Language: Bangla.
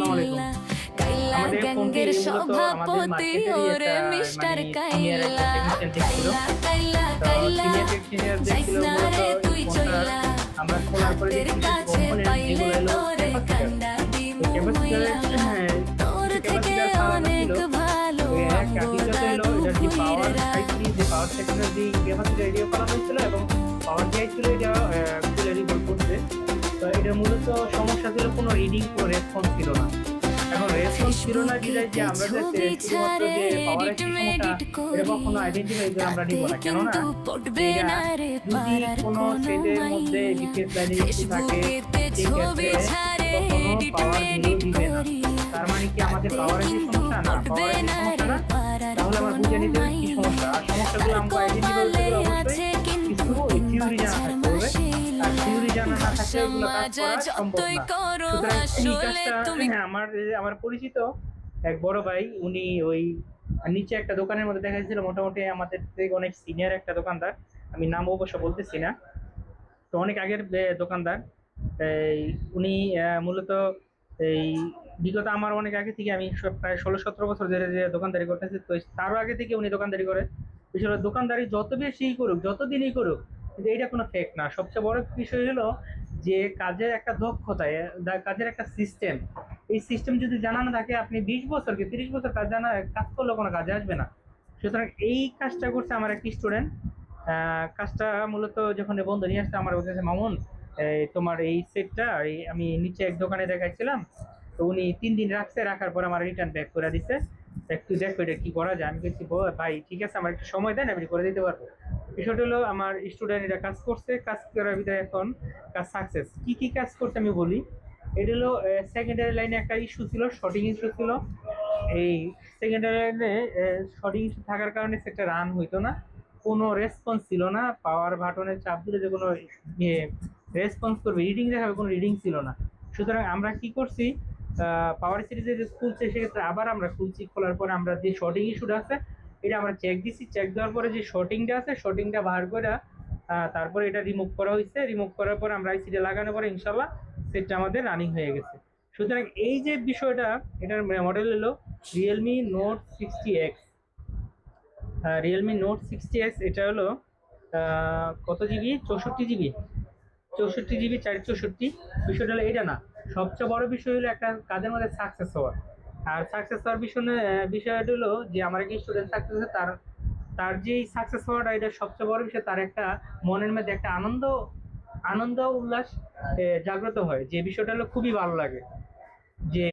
আসসালামু আলাইকুম। আমাদের ফোনটি মূলত আমাদের মার্কেটেরই একটা মানে সিনিয়র একটা টেকনিশিয়ান দেখছিল। তো সিনিয়র টেকনিশিয়ান দেখছিল মূলত এই ফোনটার আমরা খোলার পরে দেখছি কিছু কম্পোনেন্ট যেগুলো হলো ক্যাপাসিটর। তো ক্যাপাসিটরের কিছু ক্যাপাসিটর ফালানো ছিল। একটা দ্বিতীয়ত হলো এটার যে পাওয়ার আইসি যে পাওয়ার সেকশনের যে ক্যাপাসিটর এটিও ফালানো হয়েছিল এবং পাওয়ার যে ছিল এটা খুলে রিভোল্ট করছে। তো এটা মূলত সমস্যা ছিল, কোনো রিডিং কোনো রেসপন্স ছিল না। এখন রেসপন্স ছিল না বিধায় যে আমরা যে শুধুমাত্র যে পাওয়ার একটি সমস্যা এটা কখনো আইডেন্টিফাই করে আমরা নিব না, কেননা এটা যদি কোনো সেটের মধ্যে ডিফেন্স লাইনে ইস্যু থাকে সেক্ষেত্রে কখনো পাওয়ার ভ্যালু দিবে না। তার মানে কি আমাদের পাওয়ারের যে সমস্যা না, পাওয়ারের যে সমস্যা না, তাহলে আমরা বুঝে নিতে হবে কি সমস্যা। আর সমস্যাগুলো আমরা আইডেন্টিফাই করতে গেলে অবশ্যই কিছু থিওরি জানা থাকতে হবে, আর থিওরি জানা না থাকলে এগুলো কাজ করা সম্ভব না। সুতরাং এই কাজটা আমার পরিচিত এক বড় ভাই, উনি ওই নিচে একটা দোকানের মধ্যে দেখা যাচ্ছিল, মোটামুটি আমাদের থেকে অনেক সিনিয়র একটা দোকানদার, আমি নাম অবশ্য বলতেছি না, তো অনেক আগের দোকানদার। এই উনি মূলত এই বিগত আমার অনেক আগে থেকে, আমি প্রায় 16-17 বছর ধরে যে দোকানদারি করতেছি, তো তারও আগে থেকে উনি দোকানদারি করে। বিষয় হলো দোকানদারি যত বেশি করুক যতদিনই করুক, কিন্তু এটা কোনো ফেক না। সবচেয়ে বড় বিষয় হলো যে কাজের একটা দক্ষতা, কাজের একটা সিস্টেম, এই সিস্টেম যদি জানা না থাকে, আপনি 20 বছর কি 30 বছর কাজ করলেও কোনো কাজে আসবে না। সুতরাং এই কাজটা করছে আমার এক স্টুডেন্ট। কাজটা মূলত যখন এ বন্ধু নিয়ে আসছে আমার বলতেছে, মামুন তোমার এই সেটটা আমি নিচে এক দোকানে দেখাইছিলাম, তো উনি 3 দিন রাখছে, রাখার পর আমার রিটার্ন ব্যাক করে দিছে, একটু দেখো এটা কি করা যায়। আমি বলছি, ভাই ঠিক আছে, আমার একটু সময় দেন, আমি করে দিতে পারবো। বিষয়টা হলো আমার স্টুডেন্ট এটা কাজ করছে, কাজ করার ভিতরে এখন কাজ সাকসেস। কি কি কাজ করছে আমি বলি। এটা হলো সেকেন্ডারি লাইনে একটা ইস্যু ছিল, শর্টিং ইস্যু ছিল। এই সেকেন্ডারি লাইনে শর্টিং ইস্যু থাকার কারণে সেটা রান হইতো না, কোনো রেসপন্স ছিল না, পাওয়ার বাটনের চাপ দিলে যে কোনো রেসপন্স করবে, রিডিং দেখাবে, কোনো রিডিং ছিল না। সুতরাং আমরা কি করছি, পাওয়ার সিরিজে যে খুলছে সেক্ষেত্রে আবার আমরা খুলছি, খোলার পরে আমরা যে শর্টিং ইস্যুটা আছে এটা আমরা চেক দিছি, চেক দেওয়ার পরে যে শর্টিংটা আছে শর্টিংটা বার করে তারপরে এটা রিমুভ করা হয়েছে। রিমুভ করার পর আমরা আইসিটা লাগানোর পরে ইনশাল্লাহ সেটটা আমাদের রানিং হয়ে গেছে। সুতরাং এই যে বিষয়টা, এটার মডেল হলো Realme Note 60X। Realme Note 60X এটা হলো কত জিবি, 64 জিবি, 64 জিবি 464। বিষয়টা হলো এটা না, সবচেয়ে বড় বিষয় হলো একটা কাজের মধ্যে সাকসেস হওয়া। আর সাকসেস হওয়ার বিষয়টা হলো যে আমার এক স্টুডেন্ট সাকসেস হয়েছে, তার তার যে সাকসেস হওয়াটা এটা সবচেয়ে বড় বিষয়। তার একটা মনের মধ্যে একটা আনন্দ আনন্দ উল্লাস জাগ্রত হয়, যে বিষয়টা হলো খুবই ভালো লাগে। যে